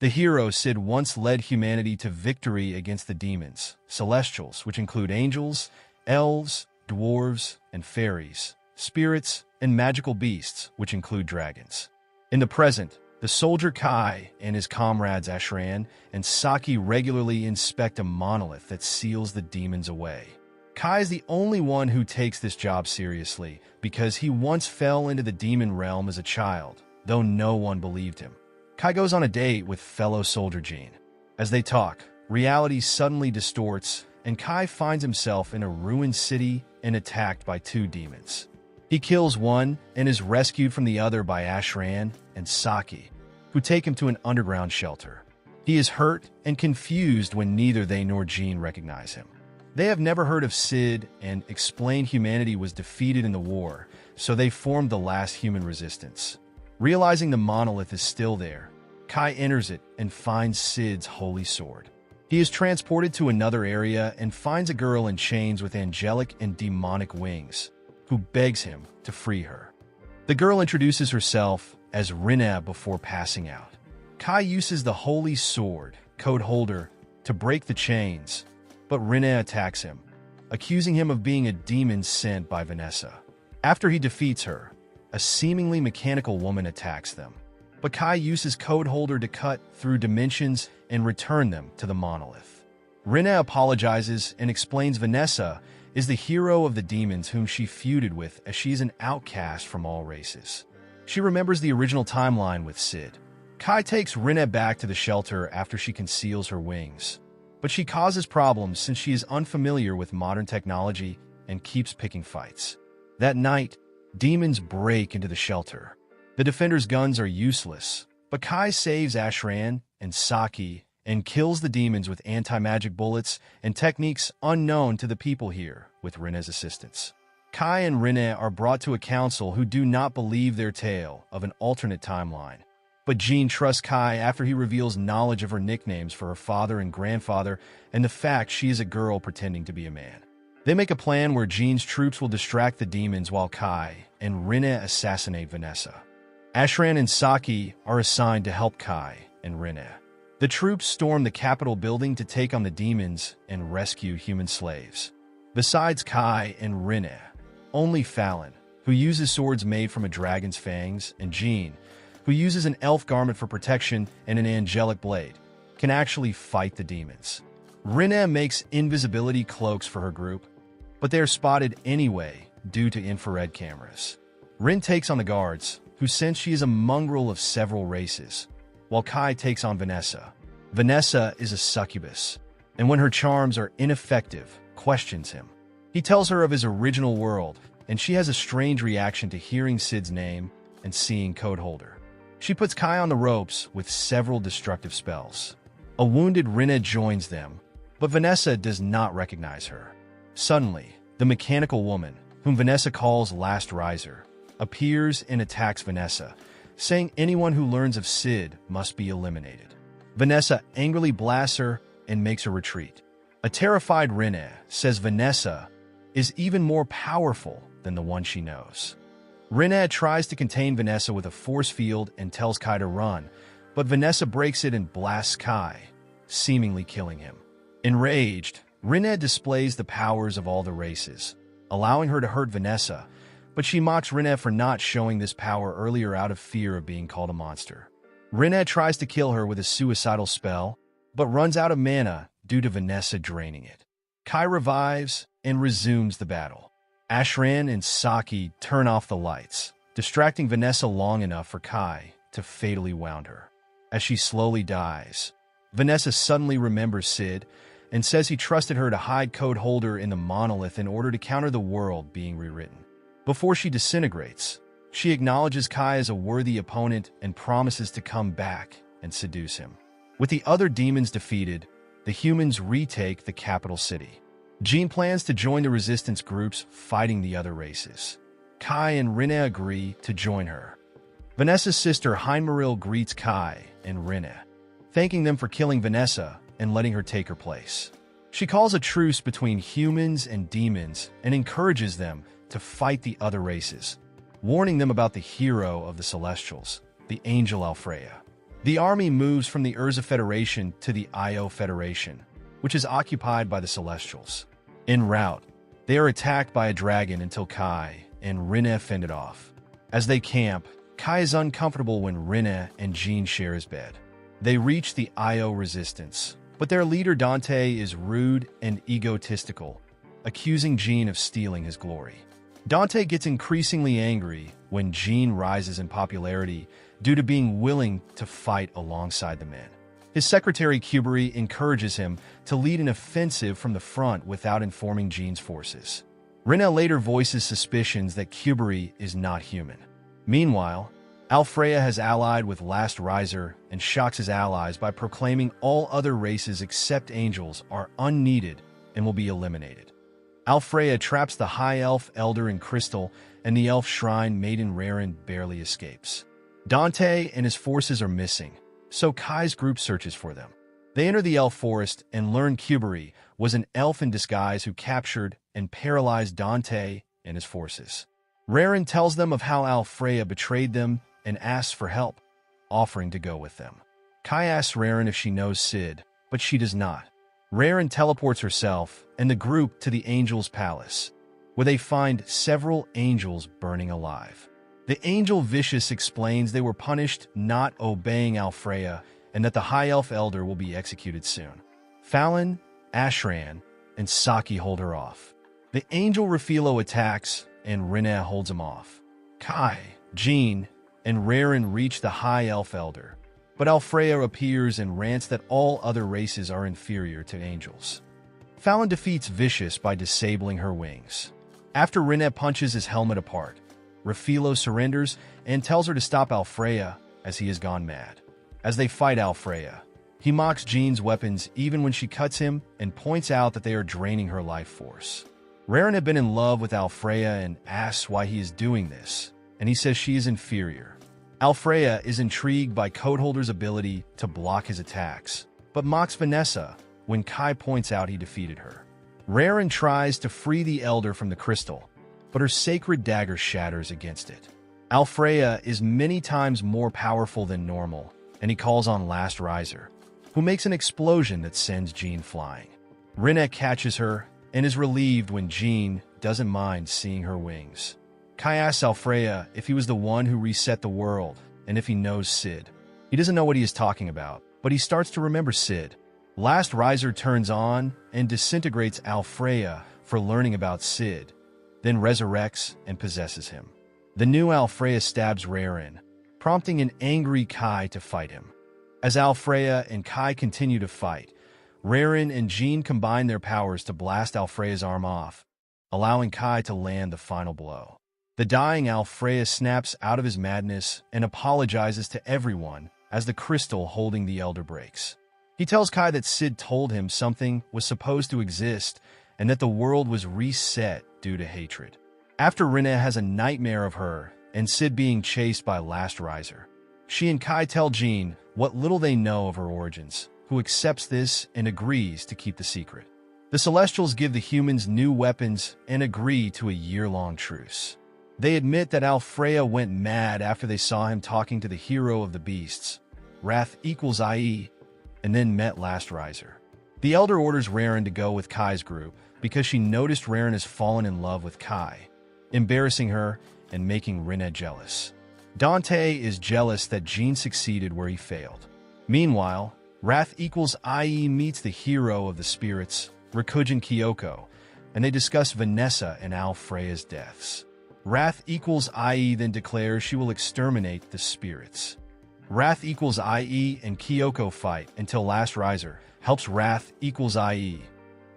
The hero Sid once led humanity to victory against the demons, celestials, which include angels, elves, dwarves, and fairies, spirits, and magical beasts, which include dragons. In the present, the soldier Kai and his comrades Ashran and Saki regularly inspect a monolith that seals the demons away. Kai is the only one who takes this job seriously because he once fell into the demon realm as a child, though no one believed him. Kai goes on a date with fellow soldier Jean. As they talk, reality suddenly distorts, and Kai finds himself in a ruined city and attacked by two demons. He kills one and is rescued from the other by Ashran and Saki, who take him to an underground shelter. He is hurt and confused when neither they nor Jean recognize him. They have never heard of Sid and explain humanity was defeated in the war, so they formed the last human resistance. Realizing the monolith is still there, Kai enters it and finds Sid's holy sword. He is transported to another area and finds a girl in chains with angelic and demonic wings, who begs him to free her. The girl introduces herself as Rinna before passing out. Kai uses the holy sword, code holder, to break the chains, but Rinna attacks him, accusing him of being a demon sent by Vanessa. After he defeats her, a seemingly mechanical woman attacks them, but Kai uses code holder to cut through dimensions and return them to the monolith. Rinna apologizes and explains Vanessa is the hero of the demons whom she feuded with, as she is an outcast from all races. She remembers the original timeline with Sid. Kai takes Rinna back to the shelter after she conceals her wings, but she causes problems since she is unfamiliar with modern technology and keeps picking fights. That night, demons break into the shelter. The defenders' guns are useless, but Kai saves Ashran and Saki and kills the demons with anti-magic bullets and techniques unknown to the people here with Rinna's assistance. Kai and Rinna are brought to a council who do not believe their tale of an alternate timeline. But Jean trusts Kai after he reveals knowledge of her nicknames for her father and grandfather and the fact she is a girl pretending to be a man. They make a plan where Jean's troops will distract the demons while Kai and Rinna assassinate Vanessa. Ashran and Saki are assigned to help Kai and Rinna. The troops storm the Capitol building to take on the demons and rescue human slaves. Besides Kai and Rinna, only Fallon, who uses swords made from a dragon's fangs, and Jean, who uses an elf garment for protection and an angelic blade, can actually fight the demons. Rinna makes invisibility cloaks for her group, but they are spotted anyway due to infrared cameras. Rin takes on the guards, who sense she is a mongrel of several races, while Kai takes on Vanessa. Vanessa is a succubus, and when her charms are ineffective, questions him. He tells her of his original world, and she has a strange reaction to hearing Sid's name and seeing code holder. She puts Kai on the ropes with several destructive spells. A wounded Rinna joins them, but Vanessa does not recognize her. Suddenly, the mechanical woman, whom Vanessa calls Last Riser, appears and attacks Vanessa, saying anyone who learns of Sid must be eliminated. Vanessa angrily blasts her and makes her retreat. A terrified Rinna says Vanessa is even more powerful than the one she knows. Rinna tries to contain Vanessa with a force field and tells Kai to run, but Vanessa breaks it and blasts Kai, seemingly killing him. Enraged, Rinna displays the powers of all the races, allowing her to hurt Vanessa, but she mocks Rinna for not showing this power earlier out of fear of being called a monster. Rinna tries to kill her with a suicidal spell, but runs out of mana due to Vanessa draining it. Kai revives and resumes the battle. Ashran and Saki turn off the lights, distracting Vanessa long enough for Kai to fatally wound her. As she slowly dies, Vanessa suddenly remembers Sid and says he trusted her to hide code holder in the monolith in order to counter the world being rewritten. Before she disintegrates, she acknowledges Kai as a worthy opponent and promises to come back and seduce him. With the other demons defeated, the humans retake the capital city. Jean plans to join the resistance groups fighting the other races. Kai and Rinna agree to join her. Vanessa's sister Heinmaril greets Kai and Rinna, thanking them for killing Vanessa and letting her take her place. She calls a truce between humans and demons and encourages them to fight the other races, warning them about the hero of the Celestials, the angel Alfreya. The army moves from the Urza Federation to the Io Federation, which is occupied by the Celestials. En route, they are attacked by a dragon until Kai and Rinne fend it off. As they camp, Kai is uncomfortable when Rinne and Jean share his bed. They reach the Io resistance, but their leader Dante is rude and egotistical, accusing Jean of stealing his glory. Dante gets increasingly angry when Jean rises in popularity due to being willing to fight alongside the men. His secretary Kuberi encourages him to lead an offensive from the front without informing Jean's forces. Rinne later voices suspicions that Kuberi is not human. Meanwhile, Alfreya has allied with Last Riser and shocks his allies by proclaiming all other races except angels are unneeded and will be eliminated. Alfreya traps the High Elf Elder in Crystal, and the Elf Shrine Maiden Rarin barely escapes. Dante and his forces are missing, so Kai's group searches for them. They enter the Elf Forest and learn Kuberi was an elf in disguise who captured and paralyzed Dante and his forces. Rarin tells them of how Alfreya betrayed them and asks for help, offering to go with them. Kai asks Rarin if she knows Sid, but she does not. Rarin teleports herself and the group to the Angel's Palace, where they find several angels burning alive. The angel Vicious explains they were punished not obeying Alfreya and that the High Elf Elder will be executed soon. Fallon, Ashran, and Saki hold her off. The angel Rafilo attacks, and Rinne holds him off. Kai, Jean, and Rarin reach the High Elf Elder, but Alfreya appears and rants that all other races are inferior to angels. Fallon defeats Vicious by disabling her wings. After Rinne punches his helmet apart, Rafilo surrenders and tells her to stop Alfreya as he has gone mad. As they fight Alfreya, he mocks Jean's weapons even when she cuts him and points out that they are draining her life force. Rarin had been in love with Alfreya and asks why he is doing this, and he says she is inferior. Alfreya is intrigued by Codeholder's ability to block his attacks, but mocks Vanessa when Kai points out he defeated her. Rarin tries to free the Elder from the crystal, but her sacred dagger shatters against it. Alfreya is many times more powerful than normal, and he calls on Last Riser, who makes an explosion that sends Jean flying. Rinne catches her and is relieved when Jean doesn't mind seeing her wings. Kai asks Alfreya if he was the one who reset the world and if he knows Sid. He doesn't know what he is talking about, but he starts to remember Sid. Last Riser turns on and disintegrates Alfreya for learning about Sid, then resurrects and possesses him. The new Alfreya stabs Rarin, prompting an angry Kai to fight him. As Alfreya and Kai continue to fight, Rarin and Jean combine their powers to blast Alfreya's arm off, allowing Kai to land the final blow. The dying Alfreya snaps out of his madness and apologizes to everyone as the crystal holding the Elder breaks. He tells Kai that Sid told him something was supposed to exist and that the world was reset due to hatred. After Rinne has a nightmare of her and Sid being chased by Last Riser, she and Kai tell Jean what little they know of her origins, who accepts this and agrees to keep the secret. The Celestials give the humans new weapons and agree to a year-long truce. They admit that Alfreya went mad after they saw him talking to the hero of the beasts, Wrath equals IE, and then met Last Riser. The Elder orders Rarin to go with Kai's group because she noticed Rarin has fallen in love with Kai, embarrassing her and making Rinne jealous. Dante is jealous that Jean succeeded where he failed. Meanwhile, Wrath equals IE meets the hero of the spirits, Rikujin Kyoko, and they discuss Vanessa and Alfreya's deaths. Wrath equals IE then declares she will exterminate the spirits. Wrath equals IE and Kyoko fight until Last Riser helps Wrath equals IE,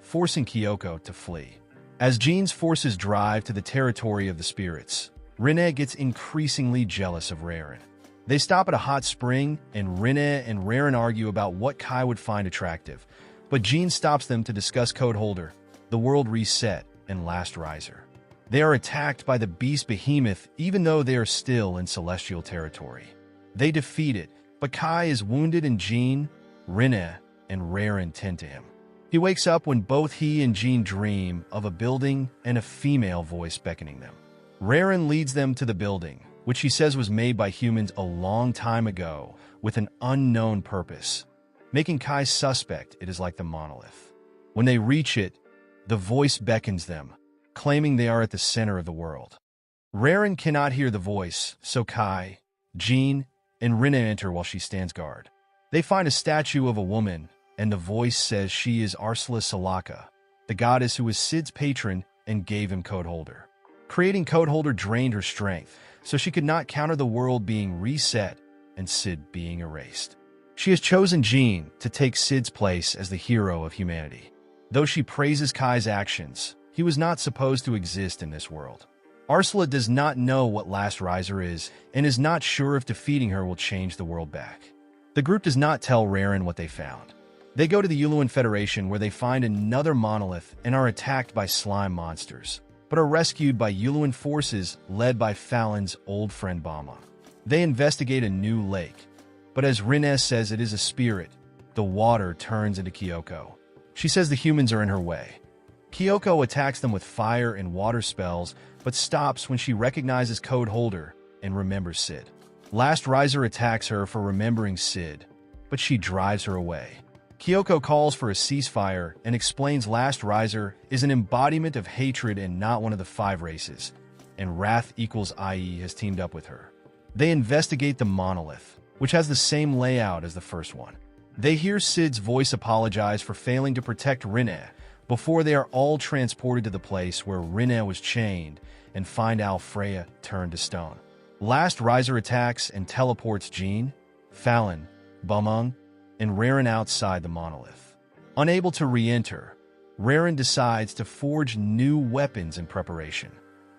forcing Kyoko to flee. As Jean's forces drive to the territory of the spirits, Rinne gets increasingly jealous of Rarin. They stop at a hot spring, and Rinne and Rarin argue about what Kai would find attractive, but Jean stops them to discuss Codeholder, the world reset, and Last Riser. They are attacked by the beast Behemoth even though they are still in celestial territory. They defeat it, but Kai is wounded and Jean, Rinne, and Rarin tend to him. He wakes up when both he and Jean dream of a building and a female voice beckoning them. Rarin leads them to the building, which he says was made by humans a long time ago, with an unknown purpose, making Kai suspect it is like the monolith. When they reach it, the voice beckons them, claiming they are at the center of the world. Raren cannot hear the voice, so Kai, Jean, and Rina enter while she stands guard. They find a statue of a woman, and the voice says she is Arsala Salaka, the goddess who was Sid's patron and gave him Code Holder. Creating Code Holder drained her strength, so she could not counter the world being reset and Sid being erased. She has chosen Jean to take Sid's place as the hero of humanity. Though she praises Kai's actions, he was not supposed to exist in this world. Arsala does not know what Last Riser is and is not sure if defeating her will change the world back. The group does not tell Raren what they found. They go to the Uluan Federation where they find another monolith and are attacked by slime monsters, but are rescued by Uluan forces led by Fallon's old friend Bama. They investigate a new lake, but as Rines says it is a spirit, the water turns into Kyoko. She says the humans are in her way. Kyoko attacks them with fire and water spells, but stops when she recognizes Code Holder and remembers Sid. Last Riser attacks her for remembering Sid, but she drives her away. Kyoko calls for a ceasefire and explains Last Riser is an embodiment of hatred and not one of the 5 races, and Wrath equals IE has teamed up with her. They investigate the monolith, which has the same layout as the first one. They hear Sid's voice apologize for failing to protect Rine before they are all transported to the place where Rine was chained and find Alfreya turned to stone. Last Riser attacks and teleports Jean, Fallon, Bumung, and Raren outside the monolith. Unable to re-enter, Raren decides to forge new weapons in preparation.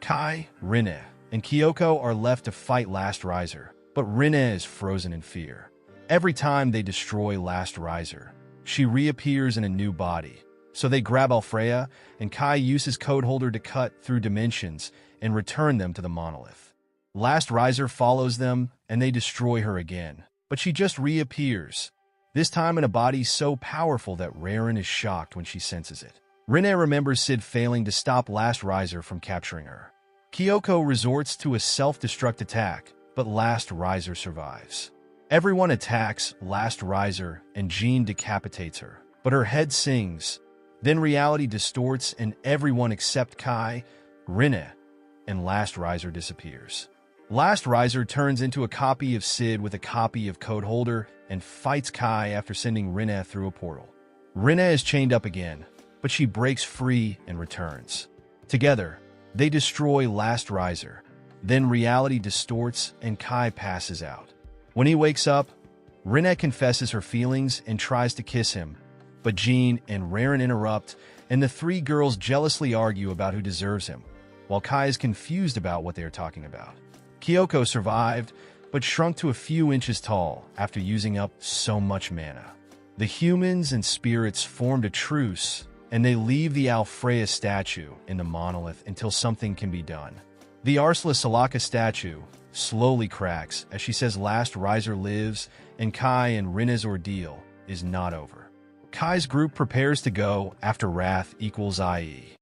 Kai, Rine, and Kyoko are left to fight Last Riser, but Rine is frozen in fear. Every time they destroy Last Riser, she reappears in a new body. So they grab Alfreya, and Kai uses Code Holder to cut through dimensions and return them to the monolith. Last Riser follows them, and they destroy her again, but she just reappears, this time in a body so powerful that Raren is shocked when she senses it. Rine remembers Sid failing to stop Last Riser from capturing her. Kyoko resorts to a self-destruct attack, but Last Riser survives. Everyone attacks Last Riser, and Jean decapitates her, but her head sings. Then reality distorts, and everyone except Kai, Rine, and Last Riser disappears. Last Riser turns into a copy of Sid with a copy of Code Holder and fights Kai after sending Rine through a portal. Rine is chained up again, but she breaks free and returns. Together, they destroy Last Riser. Then reality distorts and Kai passes out. When he wakes up, Rine confesses her feelings and tries to kiss him, but Jean and Raren interrupt, and the 3 girls jealously argue about who deserves him, while Kai is confused about what they are talking about. Kyoko survived, but shrunk to a few inches tall after using up so much mana. The humans and spirits formed a truce, and they leave the Alfreya statue in the monolith until something can be done. The Arsala Salaka statue slowly cracks as she says Last Riser lives, and Kai and Rine's ordeal is not over. Kai's group prepares to go after Wrath equals IE.